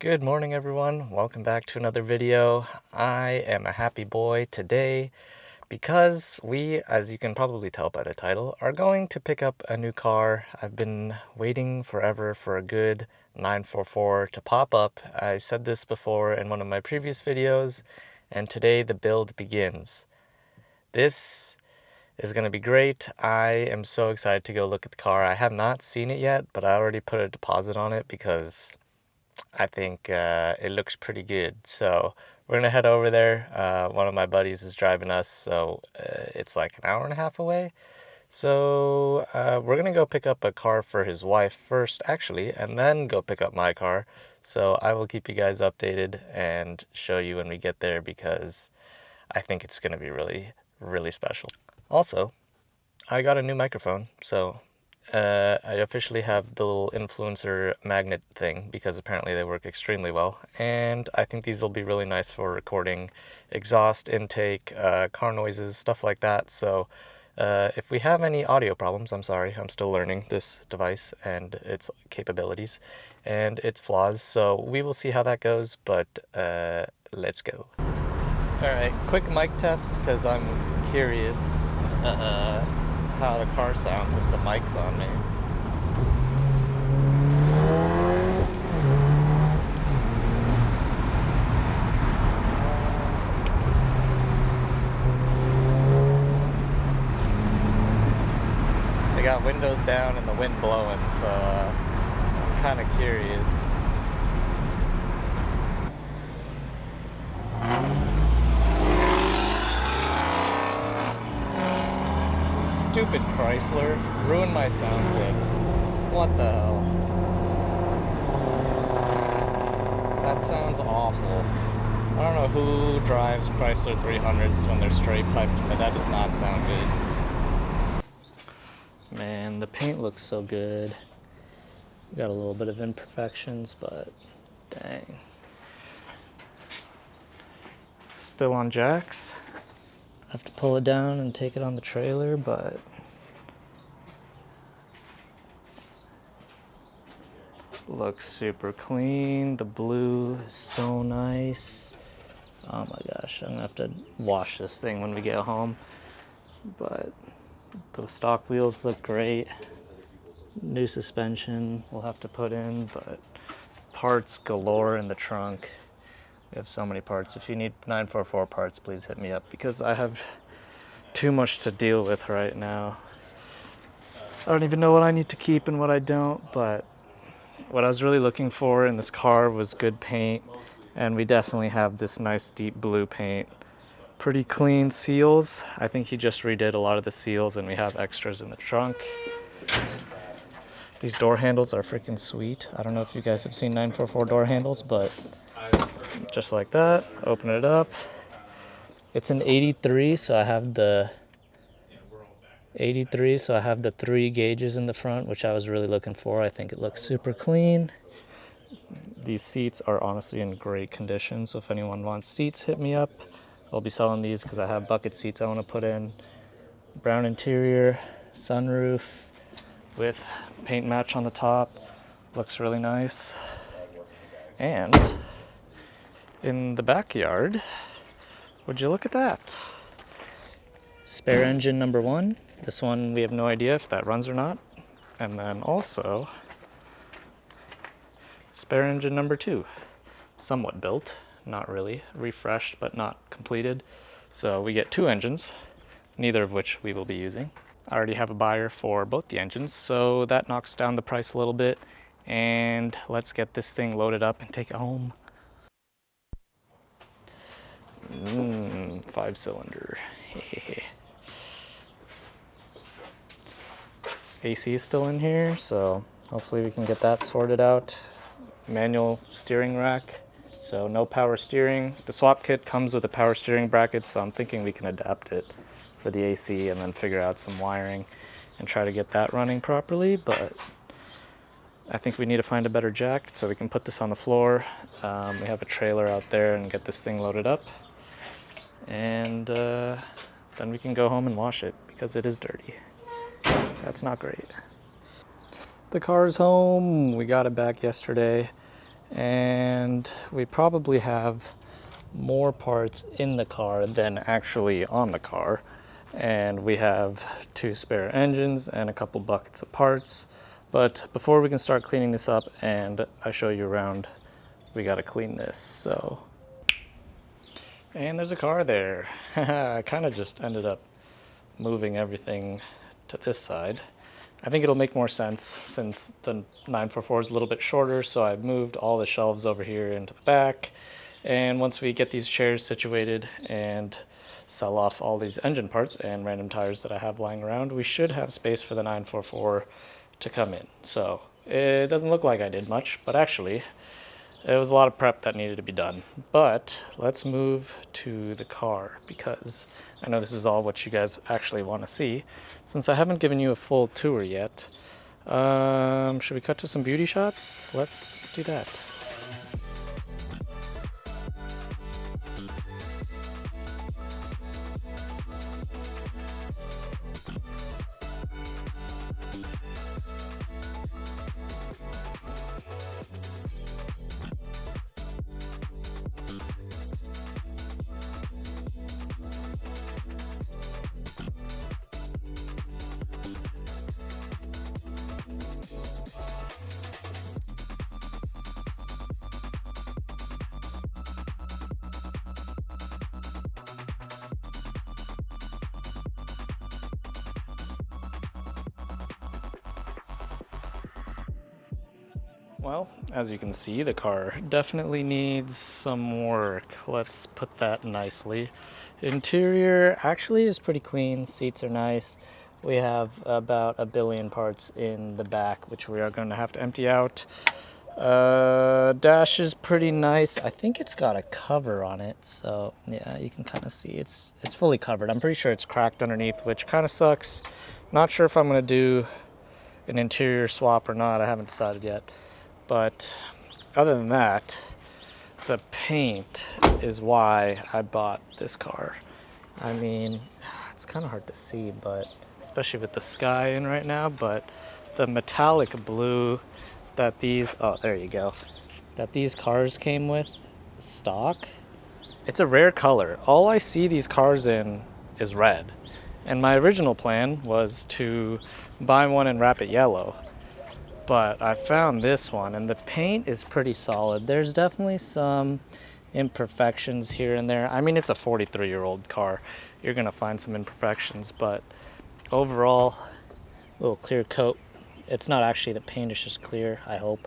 Good morning, everyone. Welcome back to another video. I am a happy boy today because we, as you can probably tell by the title, are going to pick up a new car. I've been waiting forever for a good 944 to pop up. I said this before in one of my previous videos, and today the build begins. This is going to be great. I am so excited to go look at the car. I have not seen it yet, but I already put a deposit on it because I think it looks pretty good. So we're going to head over there. One of my buddies is driving us, so it's like an hour and a half away. So we're going to go pick up a car for his wife first, actually, and then go pick up my car. So I will keep you guys updated and show you when we get there because I think it's going to be really, really special. Also, I got a new microphone, so I officially have the little influencer magnet thing because apparently they work extremely well, and I think these will be really nice for recording exhaust intake, car noises, stuff like that. So if we have any audio problems, I'm sorry, I'm still learning this device and its capabilities and its flaws, so we will see how that goes, but let's go. Alright, quick mic test because I'm curious how the car sounds if the mic's on me. They got windows down and the wind blowing, so I'm kind of curious. Stupid Chrysler ruined my sound clip. What the hell? That sounds awful. I don't know who drives Chrysler 300s when they're straight piped, but that does not sound good. Man, the paint looks so good. Got a little bit of imperfections, but dang. Still on jacks. I have to pull it down and take it on the trailer, but looks super clean. The blue is so nice. Oh my gosh, I'm gonna have to wash this thing when we get home. But the stock wheels look great. New suspension we'll have to put in, but parts galore in the trunk. We have so many parts. If you need 944 parts, please hit me up because I have too much to deal with right now. I don't even know what I need to keep and what I don't, but what I was really looking for in this car was good paint, and we definitely have this nice deep blue paint. Pretty clean seals. I think he just redid a lot of the seals, and we have extras in the trunk. These door handles are freaking sweet. I don't know if you guys have seen 944 door handles, but just like that, open it up. It's an 83, so I have the 3 gauges in the front, which I was really looking for. I think it looks super clean. These seats are honestly in great condition, so if anyone wants seats, hit me up. I'll be selling these because I have bucket seats I want to put in. Brown interior, sunroof with paint match on the top. Looks really nice. And in the backyard, would you look at that? Spare engine number 1. This one, we have no idea if that runs or not. And then also, spare engine number 2. Somewhat built, not really. Refreshed, but not completed. So we get 2 engines, neither of which we will be using. I already have a buyer for both the engines, so that knocks down the price a little bit. And let's get this thing loaded up and take it home. 5-cylinder. AC is still in here, so hopefully we can get that sorted out. Manual steering rack, so no power steering. The swap kit comes with a power steering bracket, so I'm thinking we can adapt it for the AC and then figure out some wiring and try to get that running properly, but I think we need to find a better jack so we can put this on the floor. We have a trailer out there and get this thing loaded up, and then we can go home and wash it because it is dirty. That's not great. The car's home. We got it back yesterday. and we probably have more parts in the car than actually on the car. And we have 2 spare engines and a couple buckets of parts. But before we can start cleaning this up and I show you around, we gotta clean this. So, and there's a car there. I kind of just ended up moving everything to this side. I think it'll make more sense since the 944 is a little bit shorter, so I've moved all the shelves over here into the back. And once we get these chairs situated and sell off all these engine parts and random tires that I have lying around, we should have space for the 944 to come in. So it doesn't look like I did much, but actually it was a lot of prep that needed to be done. But let's move to the car because I know this is all what you guys actually want to see. Since I haven't given you a full tour yet, should we cut to some beauty shots? Let's do that. Well, as you can see, the car definitely needs some work. Let's put that nicely. Interior actually is pretty clean. Seats are nice. We have about 1 billion parts in the back, which we are going to have to empty out. Dash is pretty nice. I think it's got a cover on it, so yeah, you can kind of see it's fully covered. I'm pretty sure it's cracked underneath, which kind of sucks. Not sure if I'm going to do an interior swap or not. I haven't decided yet. But other than that, the paint is why I bought this car. I mean, it's kind of hard to see, but especially with the sky in right now, but the metallic blue that these, oh, there you go, that these cars came with stock, it's a rare color. All I see these cars in is red. And my original plan was to buy one and wrap it yellow. But I found this one, and the paint is pretty solid. There's definitely some imperfections here and there. I mean, it's a 43-year-old car. You're going to find some imperfections, but overall, a little clear coat. It's not actually the paint, it's just clear, I hope.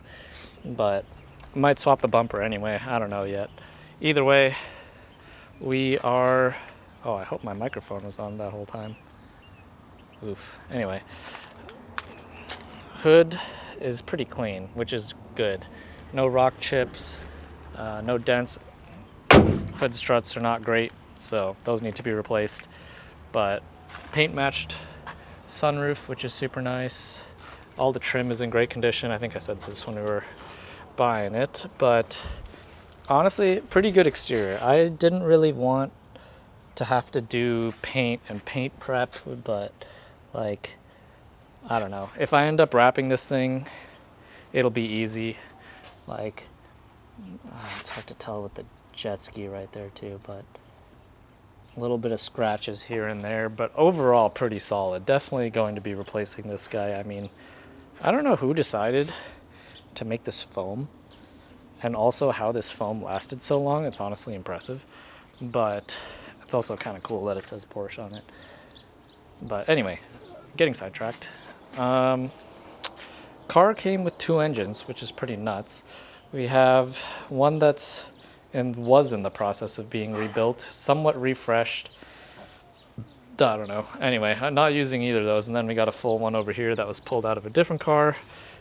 But I might swap the bumper anyway. I don't know yet. Either way, we are... Oh, I hope my microphone was on that whole time. Oof. Anyway. Hood is pretty clean, which is good. No rock chips, no dents. Hood struts are not great, so those need to be replaced. But paint matched sunroof, which is super nice. All the trim is in great condition. I think I said this when we were buying it, but honestly, pretty good exterior. I didn't really want to have to do paint and paint prep, but like, I don't know. If I end up wrapping this thing, it'll be easy. Like, it's hard to tell with the jet ski right there too, but a little bit of scratches here and there, but overall pretty solid. Definitely going to be replacing this guy. I mean, I don't know who decided to make this foam and also how this foam lasted so long. It's honestly impressive, but it's also kind of cool that it says Porsche on it. But anyway, getting sidetracked. Car came with 2 engines, which is pretty nuts. We have one that's was in the process of being rebuilt, somewhat refreshed. I don't know. Anyway, I'm not using either of those. And then we got a full one over here that was pulled out of a different car.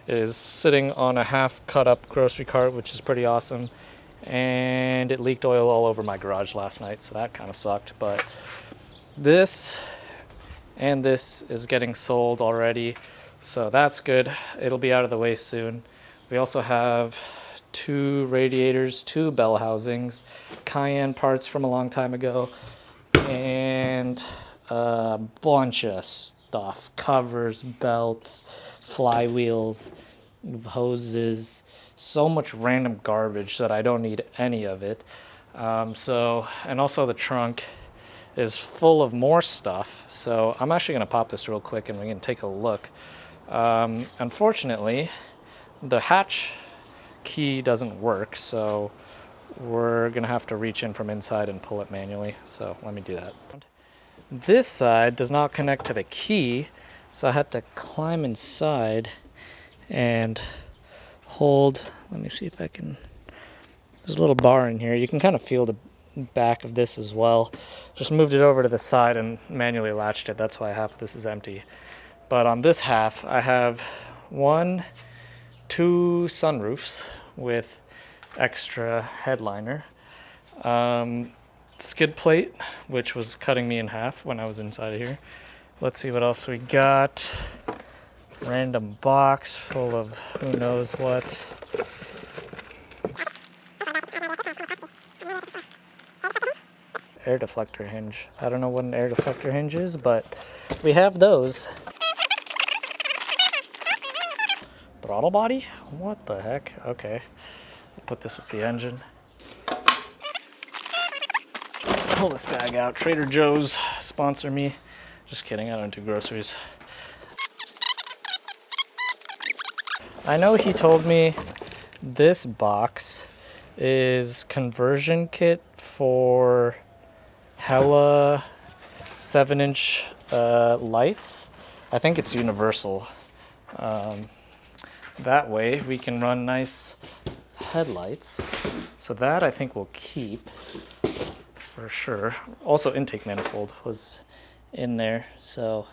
It is sitting on a half cut up grocery cart, which is pretty awesome. And it leaked oil all over my garage last night, so that kind of sucked. But this and this is getting sold already, so that's good. It'll be out of the way soon. We also have 2 radiators, 2 bell housings, Cayenne parts from a long time ago, and a bunch of stuff, covers, belts, flywheels, hoses, so much random garbage that I don't need any of it. And also the trunk is full of more stuff. So I'm actually going to pop this real quick and we can take a look. Unfortunately, the hatch key doesn't work, so we're going to have to reach in from inside and pull it manually. So let me do that. This side does not connect to the key, so I had to climb inside and hold. Let me see if I can. There's a little bar in here. You can kind of feel the back of this as well. Just moved it over to the side and manually latched it. That's why half of this is empty. But on this half, I have 2 sunroofs with extra headliner. Skid plate, which was cutting me in half when I was inside of here. Let's see what else we got. Random box full of who knows what. Air deflector hinge. I don't know what an air deflector hinge is, but we have those. Throttle body? What the heck? Okay. I'll put this with the engine. Pull this bag out. Trader Joe's sponsor me. Just kidding, I don't do groceries. I know he told me this box is conversion kit for Hella 7-inch lights. I think it's universal. That way we can run nice headlights. So that I think will keep. For sure. Also, intake manifold was in there, so.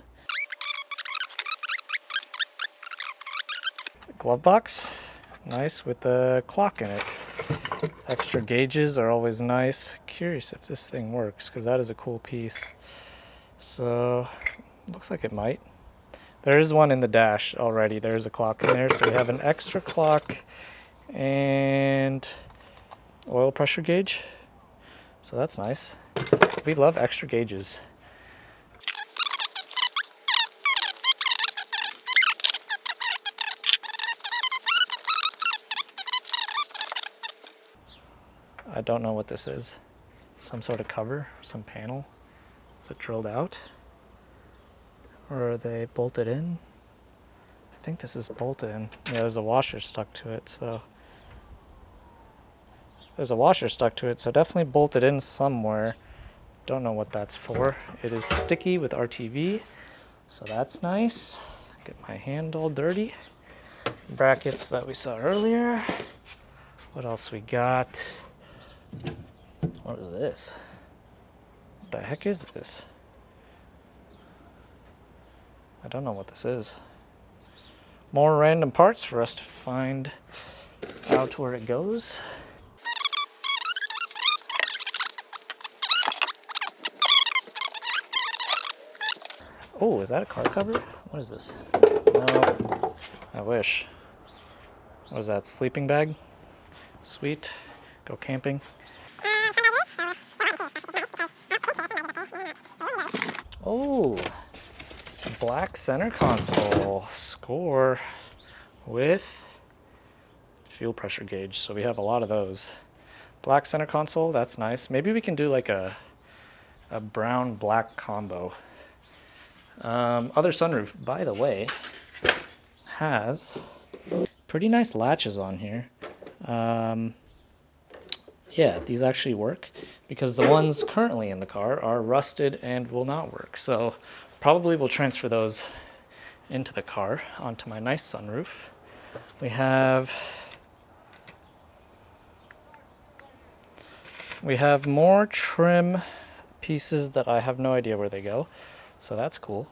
Glove box, nice with the clock in it. Extra gauges are always nice. Curious if this thing works, because that is a cool piece. So, looks like it might. There is one in the dash already. There's a clock in there, so we have an extra clock and oil pressure gauge. So that's nice. We love extra gauges. I don't know what this is. Some sort of cover, some panel. Is it drilled out? Or are they bolted in? I think this is bolted in. Yeah, there's a washer stuck to it, so. There's a washer stuck to it, so definitely bolted in somewhere. Don't know what that's for. It is sticky with RTV, so that's nice. Get my hand all dirty. Brackets that we saw earlier. What else we got? What is this? What the heck is this? I don't know what this is. More random parts for us to find out where it goes. Oh, is that a car cover? What is this? No, I wish. What is that, sleeping bag? Sweet. Go camping. Oh, a black center console. Score with fuel pressure gauge. So we have a lot of those. Black center console, that's nice. Maybe we can do like a brown black combo. Other sunroof, by the way, has pretty nice latches on here. Yeah, these actually work because the ones currently in the car are rusted and will not work. So probably we'll transfer those into the car onto my nice sunroof. We have more trim pieces that I have no idea where they go. So that's cool.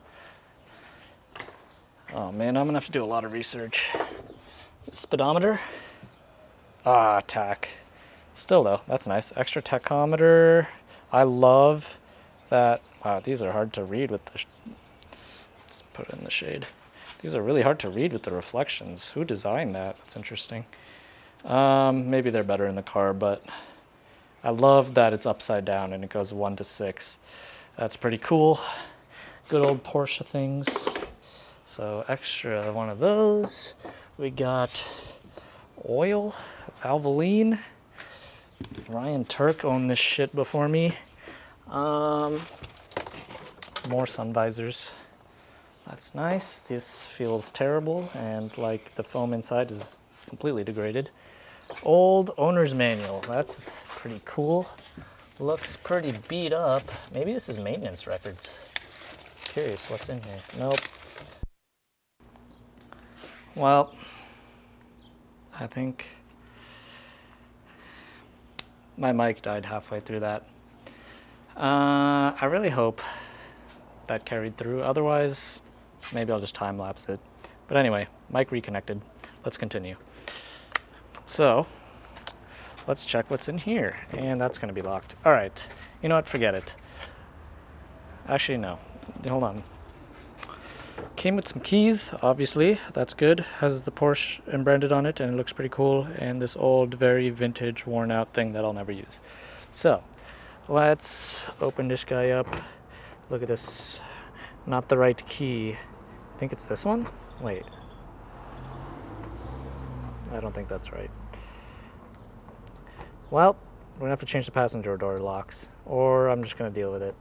Oh man, I'm gonna have to do a lot of research. Speedometer. Ah, tach. Still though, that's nice. Extra tachometer. I love that. Wow, these are hard to read with the. Let's put it in the shade. These are really hard to read with the reflections. Who designed that? That's interesting. Maybe they're better in the car, but I love that it's upside down and it goes 1 to 6. That's pretty cool. Good old Porsche things. So extra one of those. We got oil, Valvoline. Ryan Turk owned this shit before me. More sun visors. That's nice. This feels terrible, and like the foam inside is completely degraded. Old owner's manual. That's pretty cool. Looks pretty beat up. Maybe this is maintenance records. Curious what's in here. Nope. Well, I think my mic died halfway through that. I really hope that carried through. Otherwise, maybe I'll just time lapse it. But anyway, mic reconnected. Let's continue. So, let's check what's in here. And that's going to be locked. All right. You know what? Forget it. Actually, no. Hold on. Came with some keys, obviously. That's good. Has the Porsche embranded on it, and it looks pretty cool. And this old, very vintage, worn-out thing that I'll never use. So, let's open this guy up. Look at this. Not the right key. I think it's this one? Wait. I don't think that's right. Well, we're gonna have to change the passenger door locks, or I'm just gonna deal with it,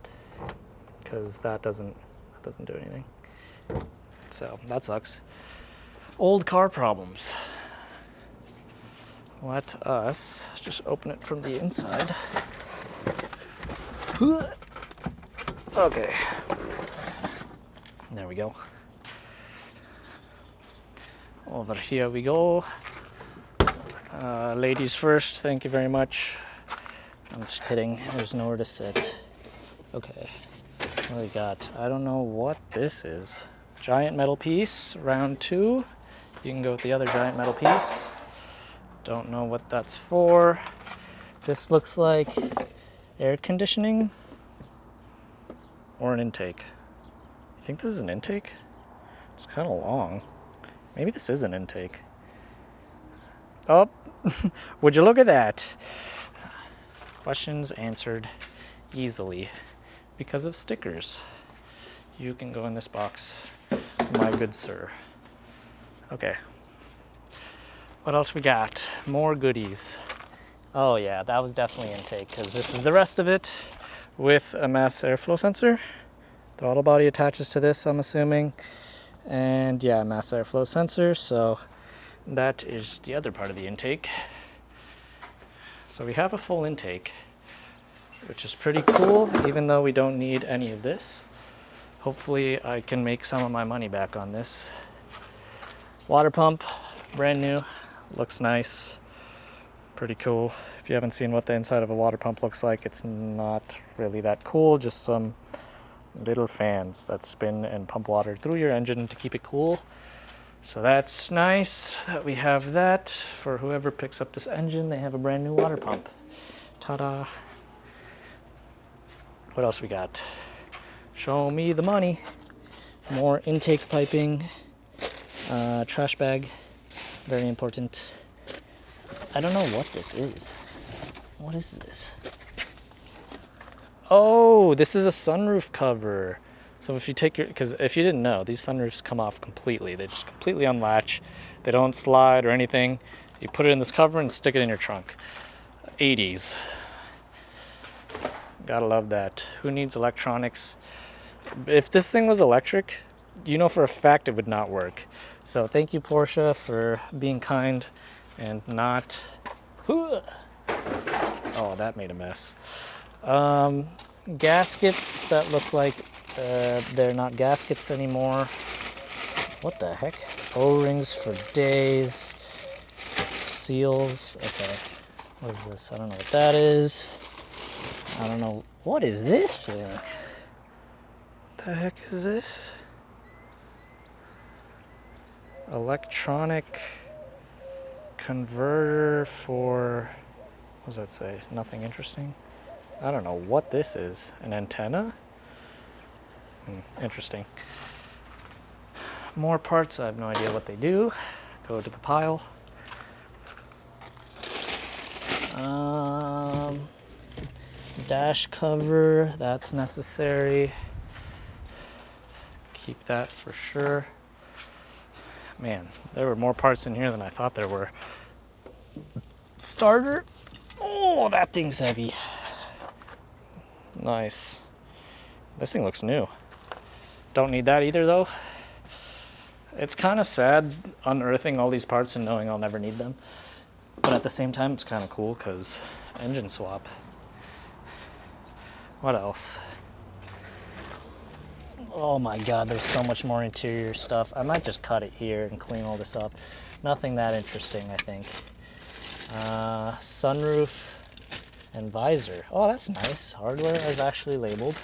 because that doesn't do anything. So that sucks. Old car problems. Let us just open it from the inside. Okay. There we go. Over here we go. Ladies first, thank you very much. I'm just kidding, there's nowhere to sit. Okay, what do we got? I don't know what this is. Giant metal piece, round 2. You can go with the other giant metal piece. Don't know what that's for. This looks like air conditioning or an intake. I think this is an intake? It's kind of long. Maybe this is an intake. Oh, would you look at that? Questions answered easily because of stickers. You can go in this box, my good sir. Okay. What else we got? More goodies. Oh yeah, that was definitely intake, because this is the rest of it with a mass airflow sensor. Throttle body attaches to this, I'm assuming. And yeah, mass airflow sensor, so that is the other part of the intake. So we have a full intake, which is pretty cool, even though we don't need any of this. Hopefully I can make some of my money back on this. Water pump, brand new, looks nice, pretty cool. If you haven't seen what the inside of a water pump looks like, it's not really that cool, just some little fans that spin and pump water through your engine to keep it cool. So that's nice that we have that. For whoever picks up this engine, they have a brand new water pump. Ta-da. What else we got? Show me the money. More intake piping. Trash bag. Very important. I don't know what this is. What is this? Oh, this is a sunroof cover. So if you take your, because if you didn't know, these sunroofs come off completely. They just completely unlatch. They don't slide or anything. You put it in this cover and stick it in your trunk. 80s. Gotta love that. Who needs electronics? If this thing was electric, you know for a fact it would not work. So thank you, Porsche, for being kind and not... Oh, that made a mess. Gaskets that look like they're not gaskets anymore. What the heck? O-rings for days. Seals. Okay. What is this? I don't know what that is. I don't know. What is this thing? What the heck is this? Electronic converter for... What does that say? Nothing interesting? I don't know what this is. An antenna? Interesting. More parts, I have no idea what they do. Go to the pile. Dash cover, that's necessary. Keep that for sure. Man, there were more parts in here than I thought there were. Starter. Oh, that thing's heavy. Nice. This thing looks new. Don't need that either, though. It's kind of sad unearthing all these parts and knowing I'll never need them. But at the same time, it's kind of cool because engine swap. What else? Oh my god, there's so much more interior stuff. I might just cut it here and clean all this up. Nothing that interesting, I think. Sunroof and visor. Oh, that's nice. Hardware is actually labeled.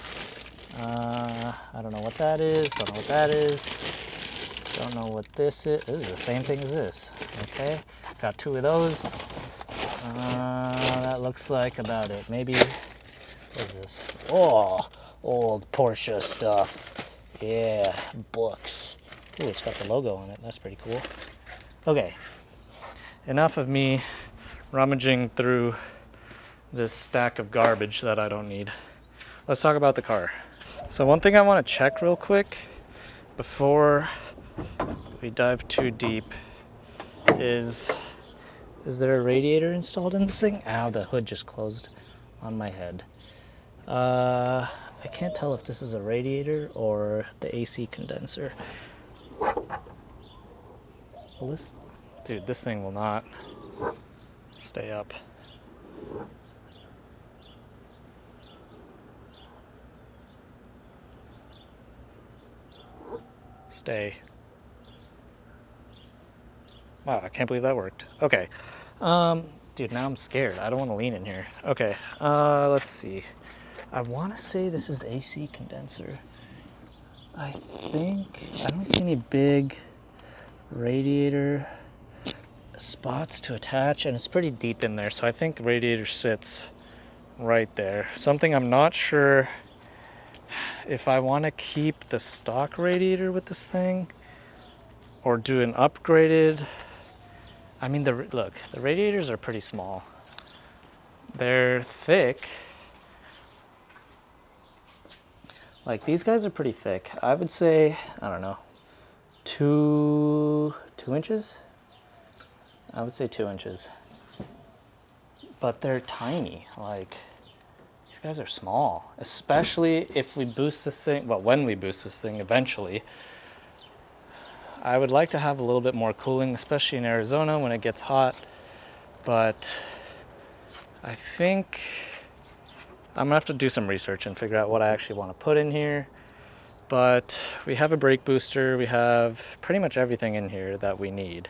I don't know what that is. Don't know what that is. Don't know what this is. This is the same thing as this. Okay, got 2 of those. That looks like about it. Maybe, what is this? Oh, old Porsche stuff. Yeah, books. Ooh, it's got the logo on it. That's pretty cool. Okay, enough of me rummaging through this stack of garbage that I don't need. Let's talk about the car. So one thing I want to check real quick before we dive too deep is there a radiator installed in this thing? Ow, the hood just closed on my head. I can't tell if this is a radiator or the AC condenser. Well, this thing will not stay up. Stay. Wow, I can't believe that worked. Okay. Dude, now I'm scared. I don't want to lean in here. Okay, let's see. I want to say this is AC condenser. I don't see any big radiator spots to attach, and it's pretty deep in there, so I think the radiator sits right there. Something I'm not sure if I want to keep the stock radiator with this thing or do an upgraded. I mean, look, the radiators are pretty small. They're thick. Like, these guys are pretty thick. I would say, I don't know, 2 inches? I would say 2 inches. But they're tiny. Like, these guys are small. Especially if we boost this thing, well, when we boost this thing eventually. I would like to have a little bit more cooling, especially in Arizona when it gets hot. But I think I'm gonna have to do some research and figure out what I actually want to put in here. But we have a brake booster. We have pretty much everything in here that we need.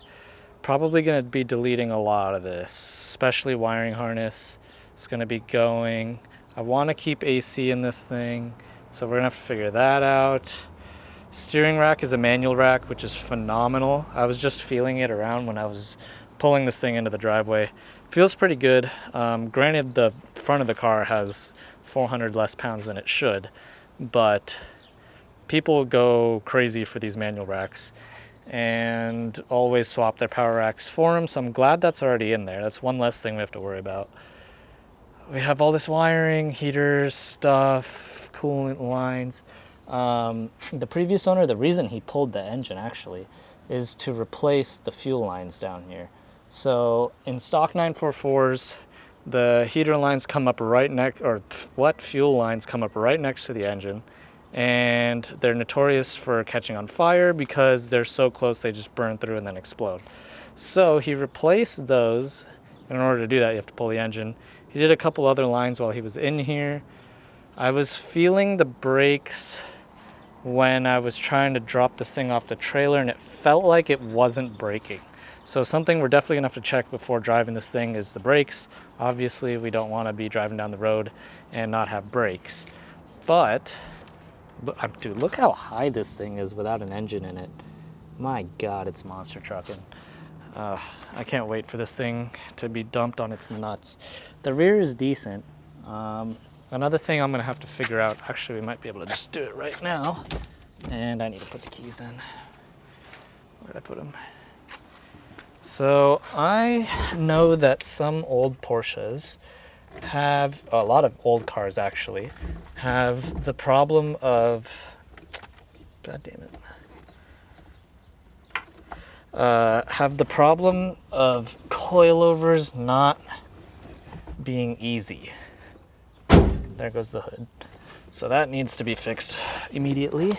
Probably gonna be deleting a lot of this, especially wiring harness. It's gonna be going. I want to keep AC in this thing, so we're gonna have to figure that out. Steering rack is a manual rack, which is phenomenal. I was just feeling it around when I was pulling this thing into the driveway. Feels pretty good. Granted, the front of the car has 400 less pounds than it should, but people go crazy for these manual racks and always swap their power racks for them, so I'm glad that's already in there. That's one less thing we have to worry about. We have all this wiring, heaters, stuff, coolant lines. The previous owner, the reason he pulled the engine actually is to replace the fuel lines down here. So in stock 944s, the heater lines come up right next, or fuel lines come up right next to the engine, and they're notorious for catching on fire because they're so close they just burn through and then explode. So he replaced those. In order to do that, you have to pull the engine. He did a couple other lines while he was in here. I was feeling the brakes when I was trying to drop this thing off the trailer, and it felt like it wasn't braking. So something we're definitely gonna have to check before driving this thing is the brakes. Obviously, we don't wanna be driving down the road and not have brakes. But, dude, look how high this thing is without an engine in it. My God, it's monster trucking. I can't wait for this thing to be dumped on its nuts. The rear is decent. Another thing I'm gonna have to figure out, actually we might be able to just do it right now, and I need to put the keys in. Where did I put them? So I know that some old Porsches have, a lot of old cars actually, have the problem of, God damn it. have the problem of coilovers not being easy. There goes the hood. So that needs to be fixed immediately.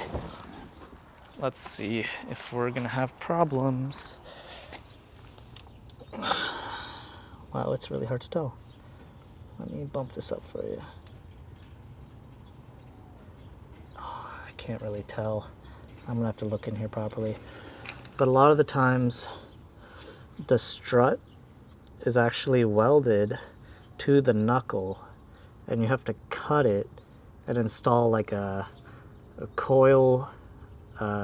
Let's see if we're gonna have problems. Wow, it's really hard to tell. Let me bump this up for you. Oh, I can't really tell. I'm gonna have to look in here properly. But a lot of the times, the strut is actually welded to the knuckle, and you have to cut it and install like a coil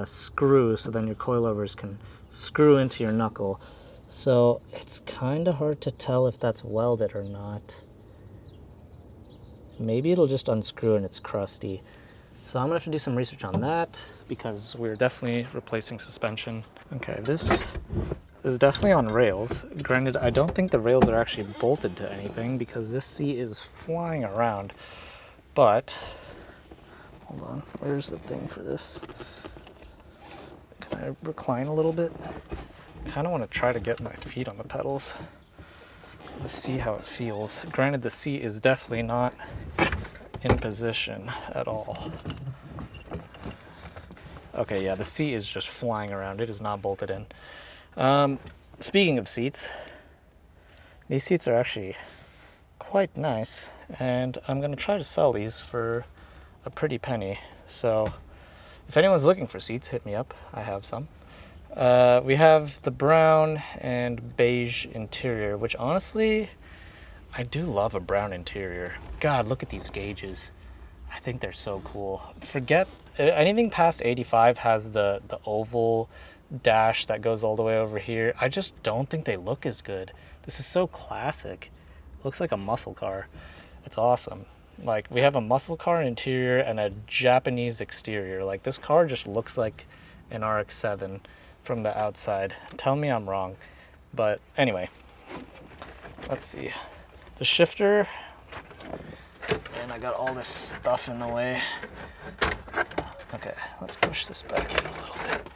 screw, so then your coilovers can screw into your knuckle. So it's kind of hard to tell if that's welded or not. Maybe it'll just unscrew and it's crusty. So I'm gonna have to do some research on that, because we're definitely replacing suspension. Okay, this is definitely on rails. Granted, I don't think the rails are actually bolted to anything because this seat is flying around. But, hold on, where's the thing for this? Can I recline a little bit? I kind of want to try to get my feet on the pedals. Let's see how it feels. Granted, the seat is definitely not in position at all. Okay, yeah, the seat is just flying around. It is not bolted in. Speaking of seats, these seats are actually quite nice, and I'm going to try to sell these for a pretty penny. So if anyone's looking for seats, hit me up. I have some. We have the brown and beige interior, which honestly, I do love a brown interior. God, look at these gauges. I think they're so cool. Forget anything past 85 has the oval dash that goes all the way over here. I just don't think they look as good. This is so classic. Looks like a muscle car. It's awesome. Like, we have a muscle car interior and a Japanese exterior. Like, this car just looks like an RX-7 from the outside. Tell me I'm wrong. But anyway, let's see. The shifter, and I got all this stuff in the way. Okay, let's push this back in a little bit,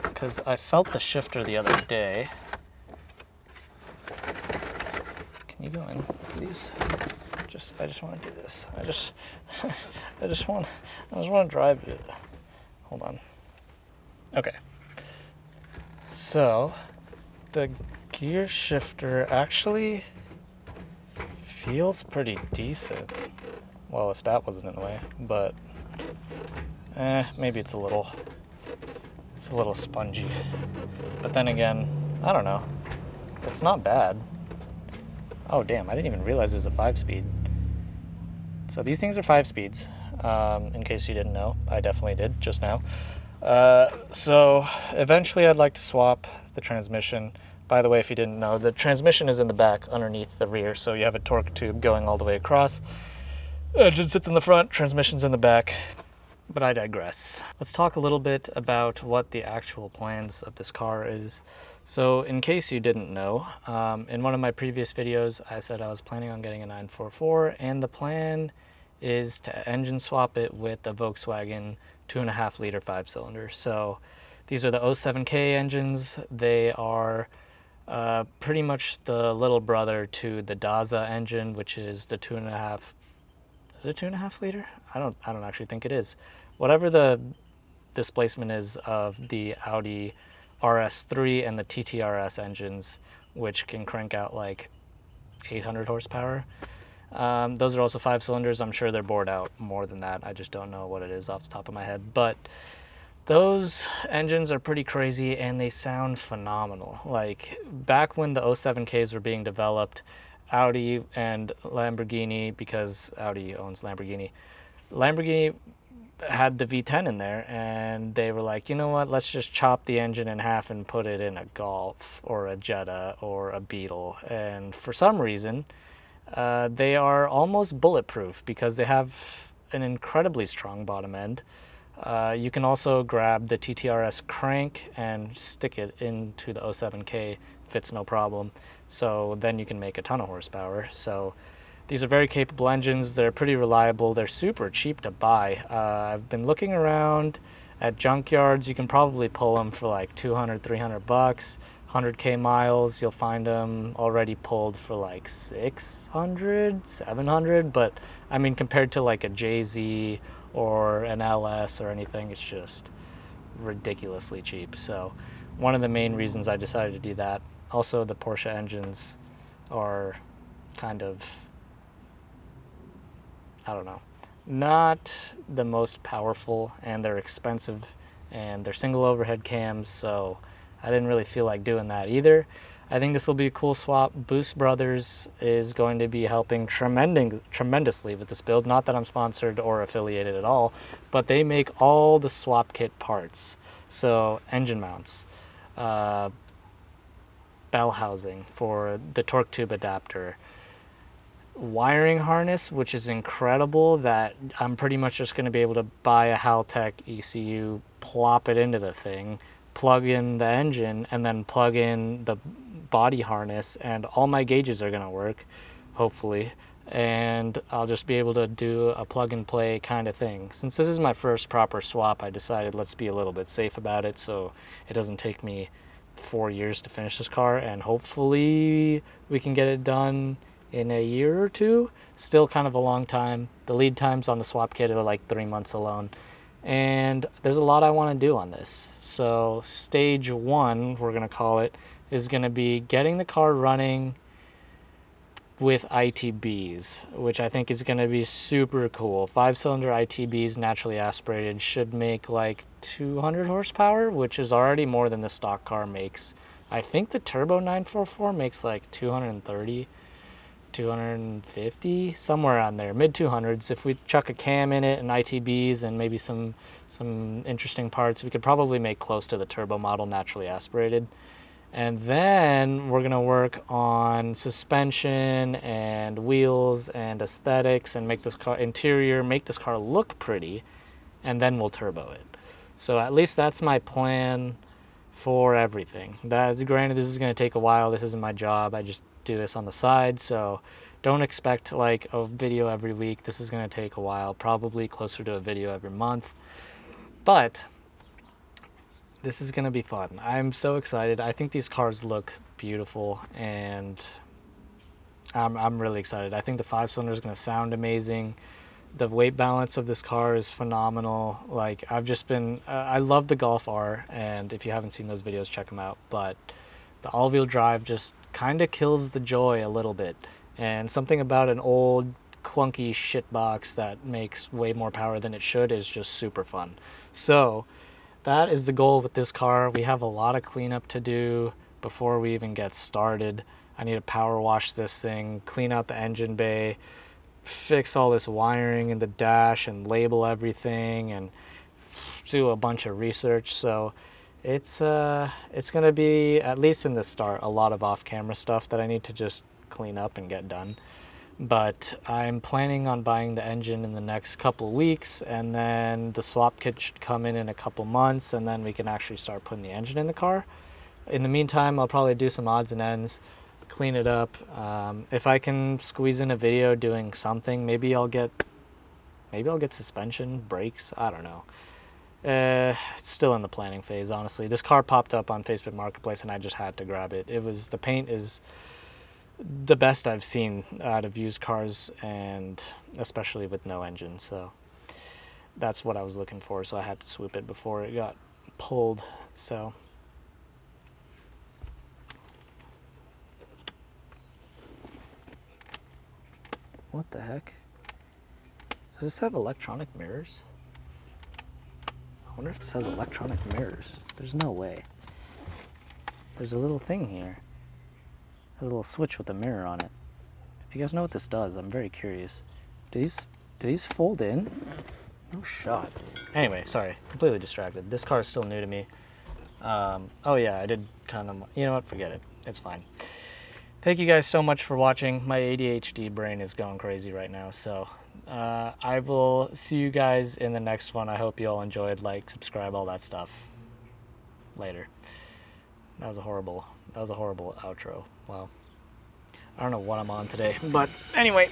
because I felt the shifter the other day. Can you go in, please? I just want to do this. I just want to drive it. Hold on. Okay. So, the gear shifter actually feels pretty decent. Well, if that wasn't in the way, but maybe it's a little spongy. But then again, I don't know. It's not bad. Oh damn, I didn't even realize it was a 5-speed. So these things are 5 speeds. In case you didn't know, I definitely did just now. So eventually I'd like to swap the transmission. By the way, if you didn't know, the transmission is in the back underneath the rear, so you have a torque tube going all the way across. Engine sits in the front, transmission's in the back. But I digress. Let's talk a little bit about what the actual plans of this car is. So in case you didn't know, in one of my previous videos I said I was planning on getting a 944, and the plan is to engine swap it with the Volkswagen 2.5 liter 5-cylinder. So these are the 07K engines. They are pretty much the little brother to the Daza engine, which is the 2.5. Is it 2.5 liter? I don't actually think it is. Whatever the displacement is of the Audi RS3 and the TTRS engines, which can crank out like 800 horsepower. Those are also 5 cylinders. I'm sure they're bored out more than that. I just don't know what it is off the top of my head. But those engines are pretty crazy and they sound phenomenal. Like, back when the 07Ks were being developed, Audi and Lamborghini, because Audi owns Lamborghini had the V10 in there, and they were like, you know what, let's just chop the engine in half and put it in a Golf or a Jetta or a Beetle. And for some reason, they are almost bulletproof because they have an incredibly strong bottom end. You can also grab the TTRS crank and stick it into the 07K, fits no problem. So then you can make a ton of horsepower. So these are very capable engines. They're pretty reliable. They're super cheap to buy. I've been looking around At junkyards, you can probably pull them for like 200, 300 bucks. 100K miles, you'll find them already pulled for like 600, 700. But I mean, compared to like a JZ or an LS or anything, it's just ridiculously cheap. So one of the main reasons I decided to do that. Also, the Porsche engines are kind of, I don't know, not the most powerful, and they're expensive, and they're single overhead cams, so I didn't really feel like doing that either. I think this will be a cool swap. Boost Brothers is going to be helping tremendously with this build. Not that I'm sponsored or affiliated at all, but they make all the swap kit parts. So engine mounts, bell housing for the torque tube adapter, wiring harness, which is incredible, that I'm pretty much just going to be able to buy a Haltech ECU, plop it into the thing, plug in the engine, and then plug in the body harness, and all my gauges are going to work, hopefully, and I'll just be able to do a plug and play kind of thing. Since this is my first proper swap, I decided let's be a little bit safe about it, so it doesn't take me 4 years to finish this car, and hopefully we can get it done in a year or two. Still kind of a long time. The lead times on the swap kit are like 3 months alone. And there's a lot I want to do on this. So stage one, we're going to call it, is going to be getting the car running with ITBs, which I think is going to be super cool. 5-cylinder ITBs, naturally aspirated, should make like 200 horsepower, which is already more than the stock car makes. I think the Turbo 944 makes like 230, 250, somewhere on there, mid 200s. If we chuck a cam in it and ITBs and maybe some interesting parts, we could probably make close to the turbo model naturally aspirated. And then we're gonna work on suspension and wheels and aesthetics and make this car interior, make this car look pretty, and then we'll turbo it. So at least that's my plan for everything. Granted, this is gonna take a while. This isn't my job. I just do this on the side, so don't expect like a video every week. This is going to take a while, probably closer to a video every month, but this is going to be fun. I'm so excited. I think these cars look beautiful, and I'm really excited. I think the 5-cylinder is going to sound amazing. The weight balance of this car is phenomenal. Like, I've just been I love the Golf R, and if you haven't seen those videos, check them out. But the all-wheel drive just kind of kills the joy a little bit, and something about an old clunky shit box that makes way more power than it should is just super fun. So that is the goal with this car. We have a lot of cleanup to do before we even get started. I need to power wash this thing, clean out the engine bay, fix all this wiring in the dash, and label everything, and do a bunch of research. So it's gonna be, at least in the start, a lot of off-camera stuff that I need to just clean up and get done. But I'm planning on buying the engine in the next couple of weeks, and then the swap kit should come in a couple months, and then we can actually start putting the engine in the car. In the meantime, I'll probably do some odds and ends, clean it up. If I can squeeze in a video doing something, maybe I'll get suspension, brakes, I don't know. It's still in the planning phase, honestly. This car popped up on Facebook Marketplace, and I just had to grab it. The paint is the best I've seen out of used cars, and especially with no engine. So that's what I was looking for. So I had to swoop it before it got pulled. So what the heck? Does this have electronic mirrors? I wonder if this has electronic mirrors. There's no way. There's a little thing here. There's a little switch with a mirror on it. If you guys know what this does, I'm very curious. Do these fold in? No shot. Anyway, sorry, completely distracted. This car is still new to me. Oh yeah, I did kind of, you know what, forget it. It's fine. Thank you guys so much for watching. My ADHD brain is going crazy right now, so I will see you guys in the next one. I hope you all enjoyed. Like, subscribe, all that stuff. Later. That was a horrible outro. Wow. I don't know what I'm on today, but anyway.